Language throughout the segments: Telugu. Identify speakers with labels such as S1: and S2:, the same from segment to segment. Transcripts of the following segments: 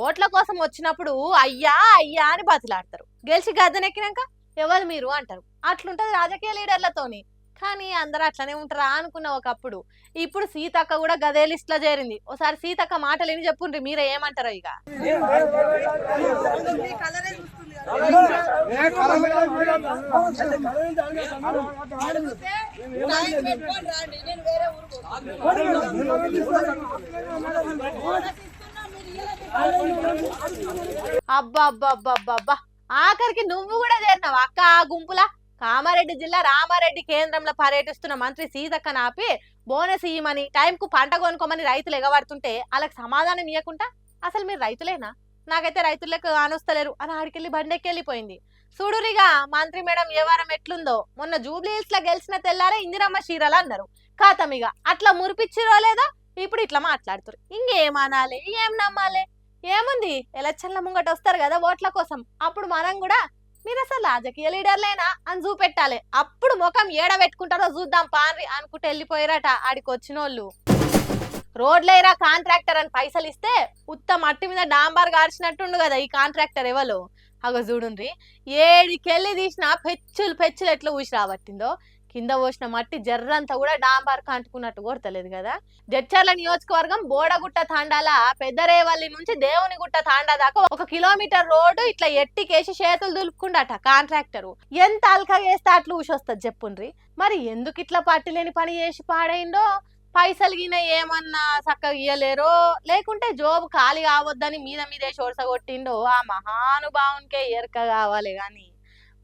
S1: ఓట్ల కోసం వచ్చినప్పుడు అయ్యా అయ్యా అని బతిలాడతారు. గెలిచి గద్దెనెక్కినాక ఎవరు మీరు అంటారు. అట్లుంటది రాజకీయ లీడర్లతోని. కానీ అందరూ అట్లనే ఉంటారా అనుకున్న ఒకప్పుడు. ఇప్పుడు సీతక్క కూడా గదే లిస్ట్ లో చేరింది. ఒకసారి సీతక్క మాటలు విని చెప్పుండ్రి మీరే ఏమంటారో ఇక. అబ్బా అబ్బా అబ్బా అబ్బా అబ్బా, ఆఖరికి నువ్వు కూడా చేరినావు అక్క ఆ గుంపులా. కామారెడ్డి జిల్లా రామారెడ్డి కేంద్రంలో పర్యటిస్తున్న మంత్రి సీతక్క నాపి బోనస్ ఇయ్యమని టైంకు పంట కొనుక్కోమని రైతులు ఎగబడుతుంటే వాళ్ళకి సమాధానం ఇవ్వకుండా అసలు మీరు రైతులేనా, నాకైతే రైతులకు ఆనొస్తలేరు అని ఆడికెళ్ళి బండెక్కెళ్ళిపోయింది. చూడురిగా మంత్రి మేడం వ్యవహారం ఎట్లుందో. మొన్న జూబ్లీ హిల్స్ లో గెలిచిన తెల్లారే ఇందిరమ్మ చీరలు అన్నారు. ఖాతమిగా అట్లా మురిపిచ్చిరో లేదో ఇప్పుడు ఇట్లా మాట్లాడుతారు. ఇంకేమనాలి, ఏం నమ్మాలి? ఏముంది, ఎలక్షన్ల ముంగట వస్తారు కదా ఓట్ల కోసం, అప్పుడు మనం కూడా మీరు అసలు రాజకీయ లీడర్లేనా అని చూపెట్టాలి. అప్పుడు ముఖం ఏడ పెట్టుకుంటారో చూద్దాం పాన్రి అనుకుంటే వెళ్ళిపోయారట ఆడికి వచ్చినోళ్ళు. రోడ్లేరా కాంట్రాక్టర్ అని పైసలు ఇస్తే ఉత్త మట్టి మీద డాంబార్ గార్చినట్టుండు కదా ఈ కాంట్రాక్టర్ ఎవరు. అగో చూడుండ్రి, ఏడికెళ్ళి తీసిన పెచ్చులు పెచ్చులు ఎట్లా ఊసి రాబట్టిందో. కింద పోసిన మట్టి జర్రంతా కూడా డాంబార్ అంటుకున్నట్టు కొడతలేదు కదా. జడ్చర్ల నియోజకవర్గం బోడగుట్ట తాండాల పెద్దరేవల్లి నుంచి దేవునిగుట్ట తాండా దాకా 1 కిలోమీటర్ రోడ్డు ఇట్లా ఎట్టికేసి చేతులు దులుపుకుండట కాంట్రాక్టరు. ఎంత అల్కా చేస్తే అట్లా ఊసొస్తుంది చెప్పుండ్రి. మరి ఎందుకు ఇట్లా పట్టి లేని పని చేసి పాడైందో, పైసలు గిన ఏమన్నా చక్కగా ఇయ్యలేరో, లేకుంటే జోబు ఖాళీ కావద్దని మీద మీదే షోర్సగొట్టిండో ఆ మహానుభావునికే ఎరక కావాలి గాని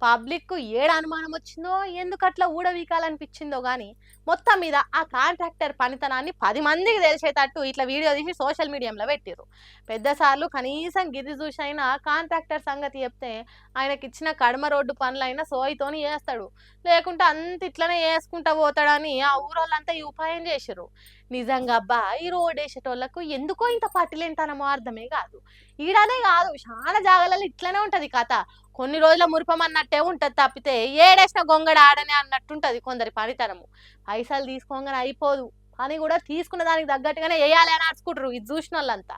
S1: పబ్లిక్ ఏడ అనుమానం వచ్చిందో, ఎందుకు అట్లా ఊడవీకాలనిపించిందో గాని మొత్తం మీద ఆ కాంట్రాక్టర్ పనితనాన్ని 10 మందికి తెలిసేటట్టు ఇట్లా వీడియో తీసి సోషల్ మీడియాలో పెట్టిర్రు. పెద్ద సార్లు కనీసం గిరి చూసైనా కాంట్రాక్టర్ సంగతి చెప్తే ఆయనకి ఇచ్చిన కడమ రోడ్డు పనులైనా సోయితోని చేస్తాడు, లేకుంటే అంత ఇట్లనే వేసుకుంటా పోతాడని ఆ ఊరోళ్ళంతా ఈ ఉపాయం చేసిర్రు. నిజంగా అబ్బా, ఈ రోడ్ వేసేటోళ్లకు ఎందుకో ఇంత పట్టిలేంతనమో అర్థమే కాదు. ఈడనే కాదు చాలా జాగాలలో ఇట్లనే ఉంటది కథ. కొన్ని రోజుల మురిపమన్నట్టే ఉంటది తప్పితే ఏడేసిన గొంగడ ఆడనే అన్నట్టుంటది కొందరి పనితనము. పైసలు తీసుకోగానే అయిపోదు, పని కూడా తీసుకున్న దానికి తగ్గట్టుగానే వేయాలి అని అడుచుకుంటారు ఇది చూసిన వాళ్ళంతా.